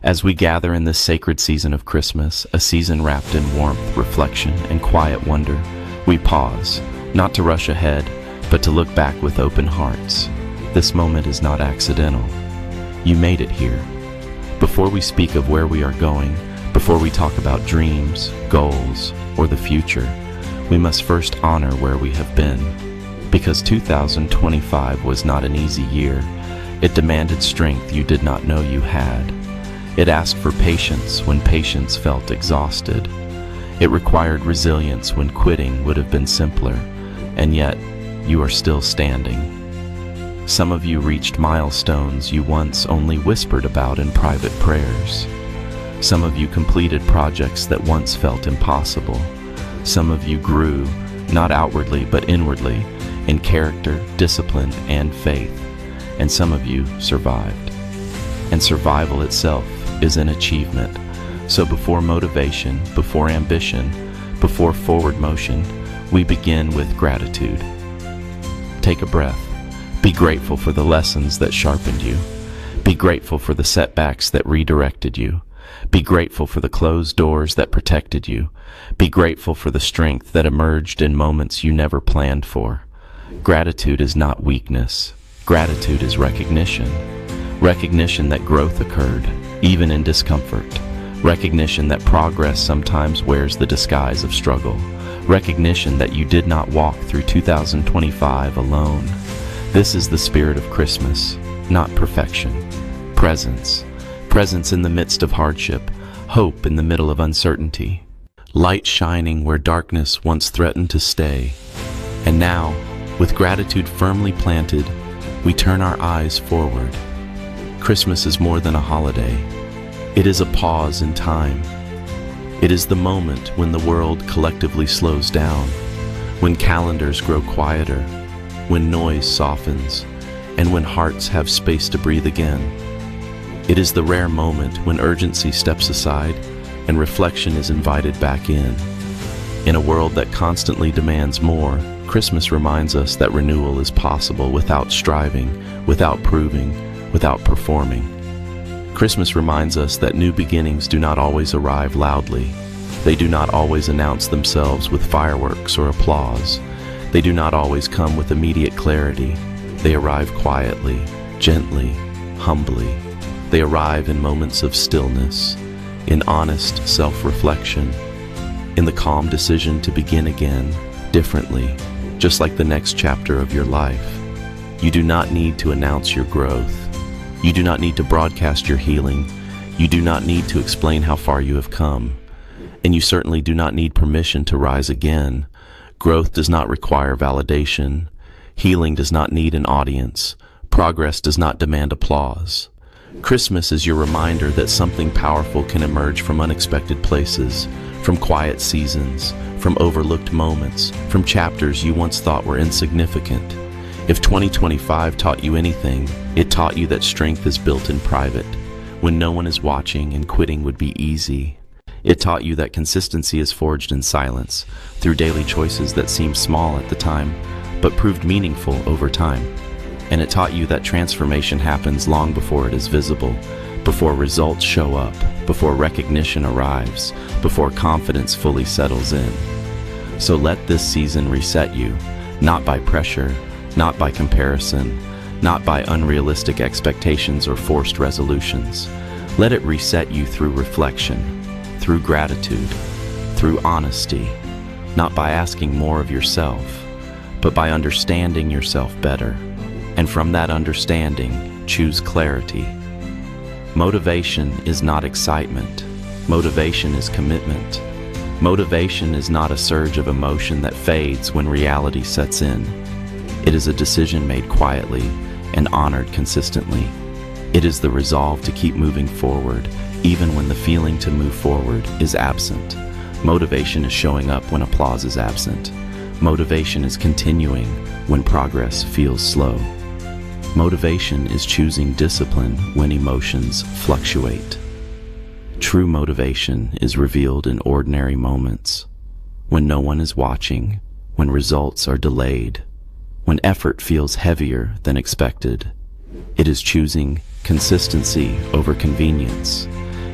As we gather in this sacred season of Christmas, a season wrapped in warmth, reflection, and quiet wonder, we pause, not to rush ahead, but to look back with open hearts. This moment is not accidental. You made it here. Before we speak of where we are going, before we talk about dreams, goals, or the future, we must first honor where we have been. Because 2025 was not an easy year. It demanded strength you did not know you had. It asked for patience when patience felt exhausted. It required resilience when quitting would have been simpler, and yet you are still standing. Some of you reached milestones you once only whispered about in private prayers. Some of you completed projects that once felt impossible. Some of you grew, not outwardly but inwardly, in character, discipline, and faith. And some of you survived. And survival itself is an achievement. So before motivation, before ambition, before forward motion, we begin with gratitude. Take a breath. Be grateful for the lessons that sharpened you. Be grateful for the setbacks that redirected you. Be grateful for the closed doors that protected you. Be grateful for the strength that emerged in moments you never planned for. Gratitude is not weakness. Gratitude is recognition. Recognition that growth occurred, even in discomfort. Recognition that progress sometimes wears the disguise of struggle. Recognition that you did not walk through 2025 alone. This is the spirit of Christmas, not perfection. Presence. Presence in the midst of hardship. Hope in the middle of uncertainty. Light shining where darkness once threatened to stay. And now, with gratitude firmly planted, we turn our eyes forward. Christmas is more than a holiday. It is a pause in time. It is the moment when the world collectively slows down, when calendars grow quieter, when noise softens, and when hearts have space to breathe again. It is the rare moment when urgency steps aside and reflection is invited back in. In a world that constantly demands more, Christmas reminds us that renewal is possible without striving, without proving, without performing. Christmas reminds us that new beginnings do not always arrive loudly. They do not always announce themselves with fireworks or applause. They do not always come with immediate clarity. They arrive quietly, gently, humbly. They arrive in moments of stillness, in honest self-reflection, in the calm decision to begin again, differently, just like the next chapter of your life. You do not need to announce your growth. You do not need to broadcast your healing. You do not need to explain how far you have come. And you certainly do not need permission to rise again. Growth does not require validation. Healing does not need an audience. Progress does not demand applause. Christmas is your reminder that something powerful can emerge from unexpected places, from quiet seasons, from overlooked moments, from chapters you once thought were insignificant. If 2025 taught you anything, it taught you that strength is built in private, when no one is watching and quitting would be easy. It taught you that consistency is forged in silence, through daily choices that seemed small at the time, but proved meaningful over time. And it taught you that transformation happens long before it is visible, before results show up, before recognition arrives, before confidence fully settles in. So let this season reset you, not by pressure, not by comparison, not by unrealistic expectations or forced resolutions. Let it reset you through reflection, through gratitude, through honesty, not by asking more of yourself, but by understanding yourself better. And from that understanding, choose clarity. Motivation is not excitement. Motivation is commitment. Motivation is not a surge of emotion that fades when reality sets in. It is a decision made quietly and honored consistently. It is the resolve to keep moving forward, even when the feeling to move forward is absent. Motivation is showing up when applause is absent. Motivation is continuing when progress feels slow. Motivation is choosing discipline when emotions fluctuate. True motivation is revealed in ordinary moments, when no one is watching, when results are delayed, when effort feels heavier than expected. It is choosing consistency over convenience.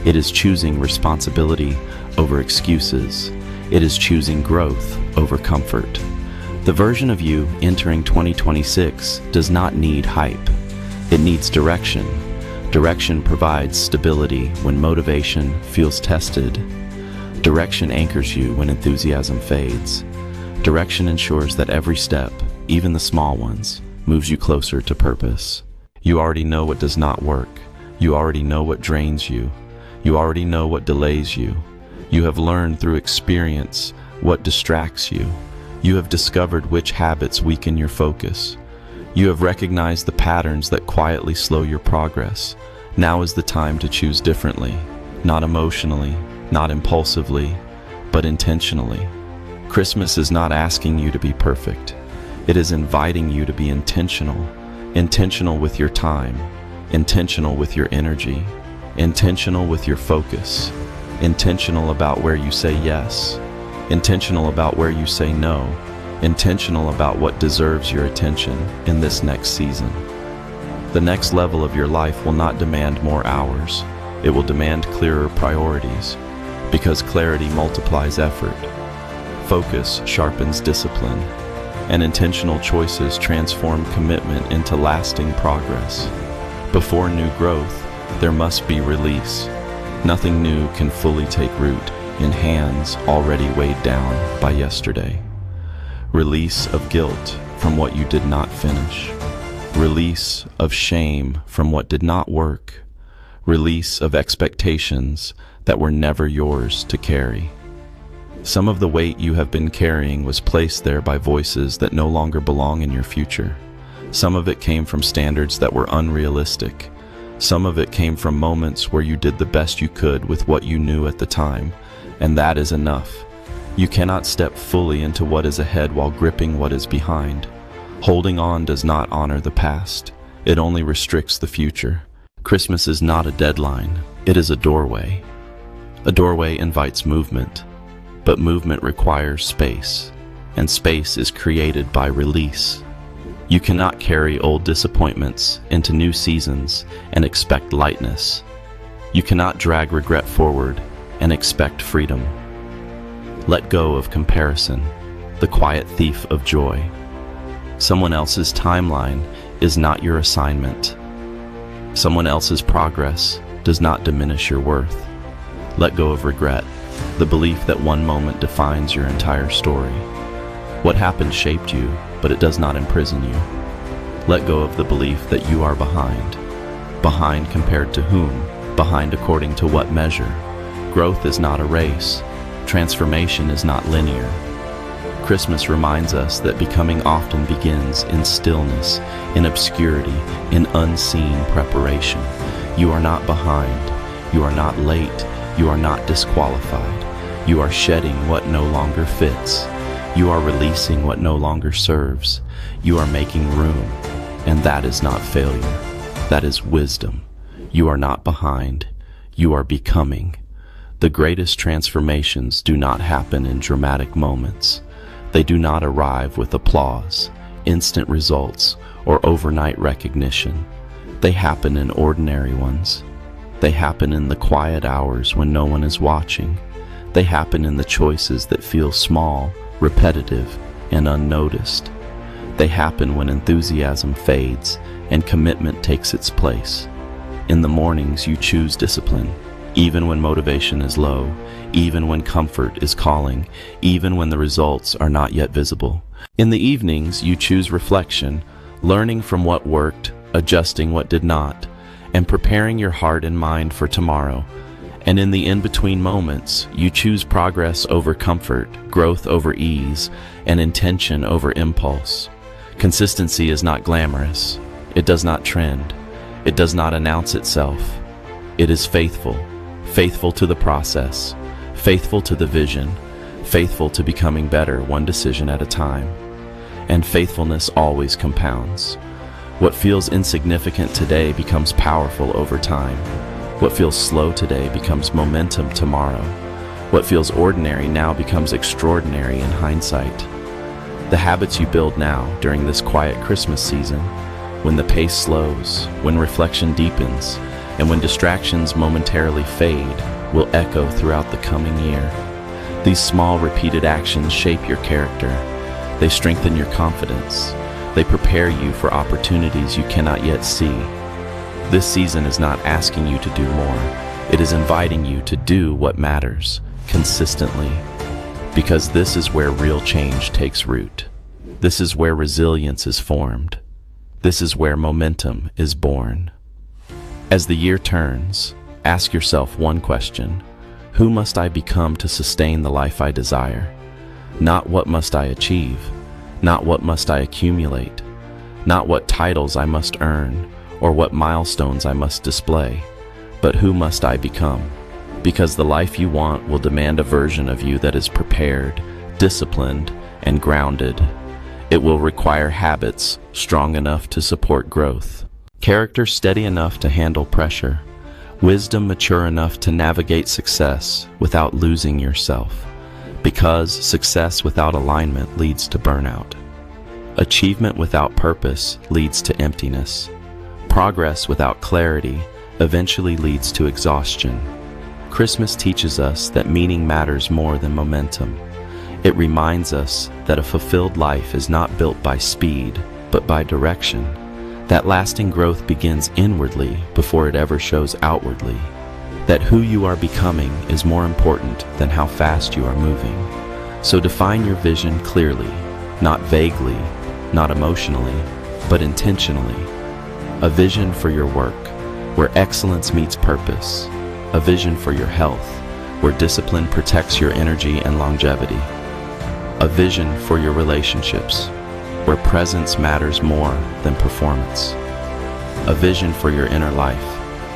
It is choosing responsibility over excuses. It is choosing growth over comfort. The version of you entering 2026 does not need hype. It needs direction. Direction provides stability when motivation feels tested. Direction anchors you when enthusiasm fades. Direction ensures that every step, even the small ones, moves you closer to purpose. You already know what does not work. You already know what drains you. You already know what delays you. You have learned through experience what distracts you. You have discovered which habits weaken your focus. You have recognized the patterns that quietly slow your progress. Now is the time to choose differently, not emotionally, not impulsively, but intentionally. Christmas is not asking you to be perfect. It is inviting you to be intentional. Intentional with your time, intentional with your energy, intentional with your focus, intentional about where you say yes, intentional about where you say no, intentional about what deserves your attention in this next season. The next level of your life will not demand more hours. It will demand clearer priorities, because clarity multiplies effort. Focus sharpens discipline, and intentional choices transform commitment into lasting progress. Before new growth, there must be release. Nothing new can fully take root in hands already weighed down by yesterday. Release of guilt from what you did not finish. Release of shame from what did not work. Release of expectations that were never yours to carry. Some of the weight you have been carrying was placed there by voices that no longer belong in your future. Some of it came from standards that were unrealistic. Some of it came from moments where you did the best you could with what you knew at the time, and that is enough. You cannot step fully into what is ahead while gripping what is behind. Holding on does not honor the past. It only restricts the future. Christmas is not a deadline. It is a doorway. A doorway invites movement. But movement requires space, and space is created by release. You cannot carry old disappointments into new seasons and expect lightness. You cannot drag regret forward and expect freedom. Let go of comparison, the quiet thief of joy. Someone else's timeline is not your assignment. Someone else's progress does not diminish your worth. Let go of regret, the belief that one moment defines your entire story. What happened shaped you, but it does not imprison you. Let go of the belief that you are behind. Behind compared to whom? Behind according to what measure? Growth is not a race. Transformation is not linear. Christmas reminds us that becoming often begins in stillness, in obscurity, in unseen preparation. You are not behind. You are not late. You are not disqualified. You are shedding what no longer fits. You are releasing what no longer serves. You are making room, and that is not failure. That is wisdom. You are not behind. You are becoming. The greatest transformations do not happen in dramatic moments. They do not arrive with applause, instant results, or overnight recognition. They happen in ordinary ones. They happen in the quiet hours when no one is watching. They happen in the choices that feel small, repetitive, and unnoticed. They happen when enthusiasm fades and commitment takes its place. In the mornings, you choose discipline, even when motivation is low, even when comfort is calling, even when the results are not yet visible. In the evenings, you choose reflection, learning from what worked, adjusting what did not, and preparing your heart and mind for tomorrow. And in the in-between moments, you choose progress over comfort, growth over ease, and intention over impulse. Consistency is not glamorous. It does not trend. It does not announce itself. It is faithful, faithful to the process, faithful to the vision, faithful to becoming better one decision at a time. And faithfulness always compounds. What feels insignificant today becomes powerful over time. What feels slow today becomes momentum tomorrow. What feels ordinary now becomes extraordinary in hindsight. The habits you build now during this quiet Christmas season, when the pace slows, when reflection deepens, and when distractions momentarily fade, will echo throughout the coming year. These small, repeated actions shape your character. They strengthen your confidence. They prepare you for opportunities you cannot yet see. This season is not asking you to do more. It is inviting you to do what matters, consistently. Because this is where real change takes root. This is where resilience is formed. This is where momentum is born. As the year turns, ask yourself one question. Who must I become to sustain the life I desire? Not what must I achieve, not what must I accumulate, not what titles I must earn, or what milestones I must display, but who must I become? Because the life you want will demand a version of you that is prepared, disciplined, and grounded. It will require habits strong enough to support growth, character steady enough to handle pressure, wisdom mature enough to navigate success without losing yourself, because success without alignment leads to burnout. Achievement without purpose leads to emptiness. Progress without clarity eventually leads to exhaustion. Christmas teaches us that meaning matters more than momentum. It reminds us that a fulfilled life is not built by speed, but by direction. That lasting growth begins inwardly before it ever shows outwardly. That who you are becoming is more important than how fast you are moving. So define your vision clearly, not vaguely, not emotionally, but intentionally. A vision for your work, where excellence meets purpose. A vision for your health, where discipline protects your energy and longevity. A vision for your relationships, where presence matters more than performance. A vision for your inner life,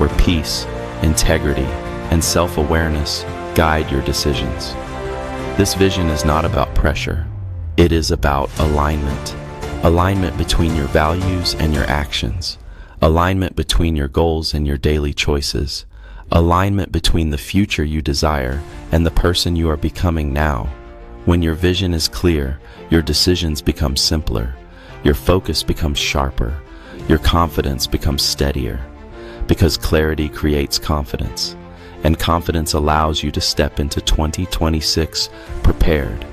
where peace, integrity, and self-awareness guide your decisions. This vision is not about pressure. It is about alignment. Alignment between your values and your actions. Alignment between your goals and your daily choices. Alignment between the future you desire and the person you are becoming now. When your vision is clear, your decisions become simpler, your focus becomes sharper, your confidence becomes steadier, because clarity creates confidence, and confidence allows you to step into 2026 prepared,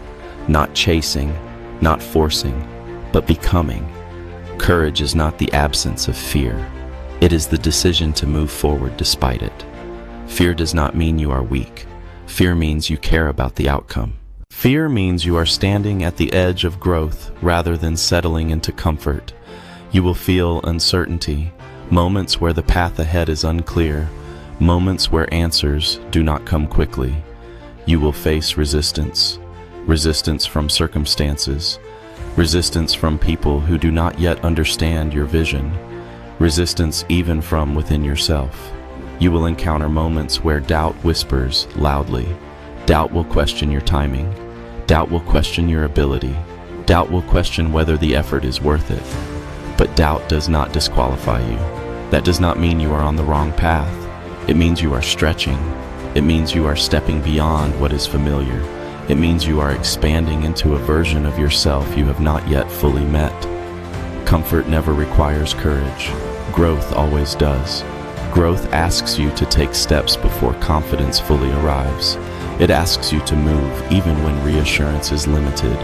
not chasing, not forcing, but becoming. Courage is not the absence of fear. It is the decision to move forward despite it. Fear does not mean you are weak. Fear means you care about the outcome. Fear means you are standing at the edge of growth rather than settling into comfort. You will feel uncertainty, moments where the path ahead is unclear, moments where answers do not come quickly. You will face resistance, resistance from circumstances, resistance from people who do not yet understand your vision, resistance even from within yourself. You will encounter moments where doubt whispers loudly. Doubt will question your timing. Doubt will question your ability. Doubt will question whether the effort is worth it. But doubt does not disqualify you. That does not mean you are on the wrong path. It means you are stretching. It means you are stepping beyond what is familiar. It means you are expanding into a version of yourself you have not yet fully met. Comfort never requires courage. Growth always does. Growth asks you to take steps before confidence fully arrives. It asks you to move even when reassurance is limited.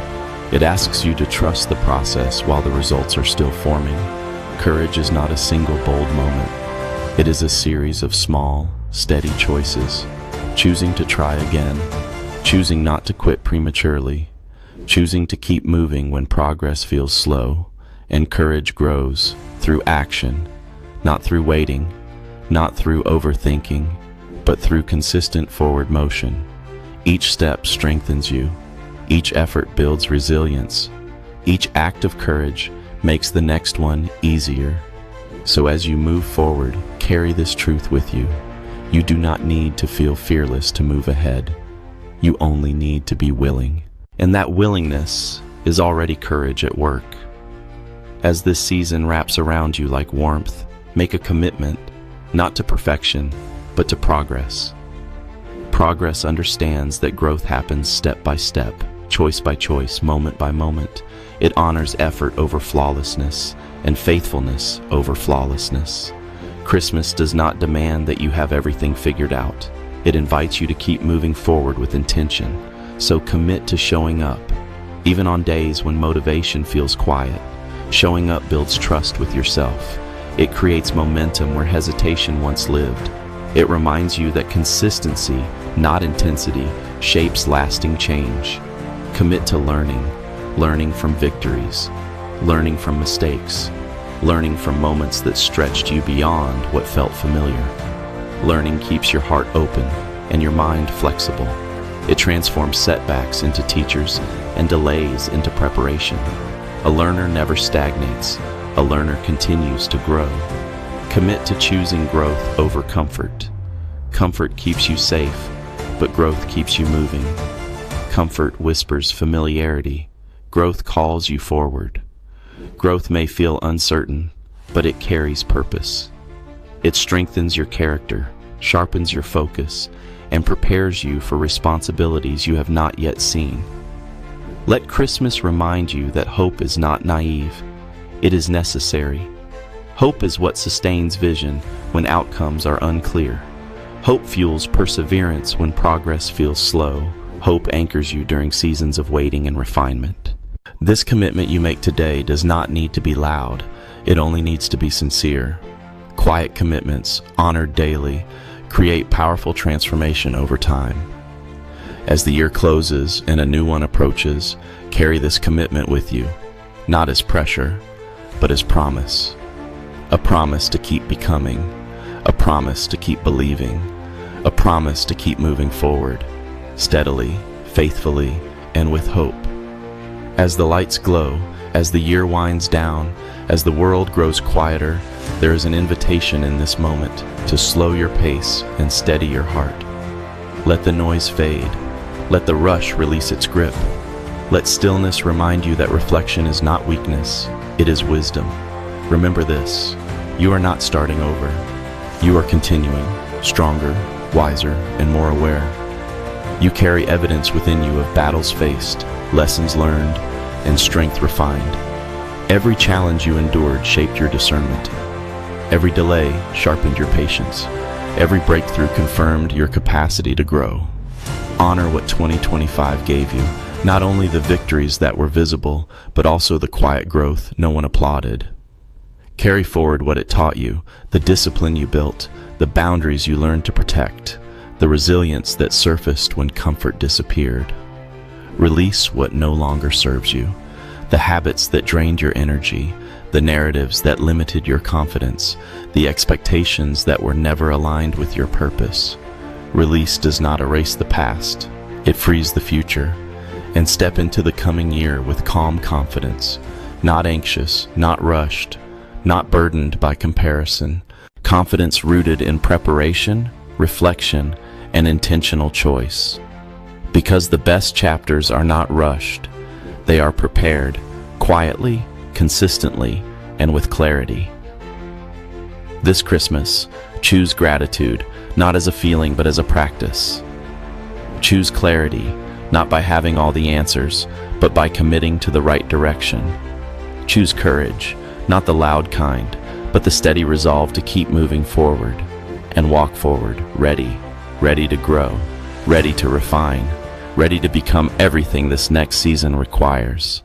It asks you to trust the process while the results are still forming. Courage is not a single bold moment. It is a series of small, steady choices. Choosing to try again. Choosing not to quit prematurely. Choosing to keep moving when progress feels slow. And courage grows through action, not through waiting, not through overthinking, but through consistent forward motion. Each step strengthens you. Each effort builds resilience. Each act of courage makes the next one easier. So as you move forward, carry this truth with you. You do not need to feel fearless to move ahead. You only need to be willing. And that willingness is already courage at work. As this season wraps around you like warmth, make a commitment, not to perfection, but to progress. Progress understands that growth happens step by step, choice by choice, moment by moment. It honors effort over flawlessness and faithfulness over flawlessness. Christmas does not demand that you have everything figured out. It invites you to keep moving forward with intention. So commit to showing up, even on days when motivation feels quiet. Showing up builds trust with yourself. It creates momentum where hesitation once lived. It reminds you that consistency, not intensity, shapes lasting change. Commit to learning from victories, learning from mistakes, learning from moments that stretched you beyond what felt familiar. Learning keeps your heart open and your mind flexible. It transforms setbacks into teachers and delays into preparation. A learner never stagnates. A learner continues to grow. Commit to choosing growth over comfort. Comfort keeps you safe, but growth keeps you moving. Comfort whispers familiarity. Growth calls you forward. Growth may feel uncertain, but it carries purpose. It strengthens your character, sharpens your focus, and prepares you for responsibilities you have not yet seen. Let Christmas remind you that hope is not naive. It is necessary. Hope is what sustains vision when outcomes are unclear. Hope fuels perseverance when progress feels slow. Hope anchors you during seasons of waiting and refinement. This commitment you make today does not need to be loud. It only needs to be sincere. Quiet commitments, honored daily, create powerful transformation over time. As the year closes and a new one approaches, carry this commitment with you, not as pressure, but as promise. A promise to keep becoming, a promise to keep believing, a promise to keep moving forward, steadily, faithfully, and with hope. As the lights glow, as the year winds down, as the world grows quieter, there is an invitation in this moment to slow your pace and steady your heart. Let the noise fade. Let the rush release its grip. Let stillness remind you that reflection is not weakness, it is wisdom. Remember this, you are not starting over. You are continuing, stronger, wiser, and more aware. You carry evidence within you of battles faced, lessons learned, and strength refined. Every challenge you endured shaped your discernment. Every delay sharpened your patience. Every breakthrough confirmed your capacity to grow. Honor what 2025 gave you, not only the victories that were visible, but also the quiet growth no one applauded. Carry forward what it taught you, the discipline you built, the boundaries you learned to protect, the resilience that surfaced when comfort disappeared. Release what no longer serves you, the habits that drained your energy, the narratives that limited your confidence, the expectations that were never aligned with your purpose. Release does not erase the past, it frees the future. And step into the coming year with calm confidence, not anxious, not rushed, not burdened by comparison. Confidence rooted in preparation, reflection, and intentional choice. Because the best chapters are not rushed, they are prepared quietly, consistently, and with clarity. This Christmas, choose gratitude, not as a feeling but as a practice. Choose clarity, not by having all the answers, but by committing to the right direction. Choose courage, not the loud kind, but the steady resolve to keep moving forward and walk forward, ready to grow, ready to refine, ready to become everything this next season requires.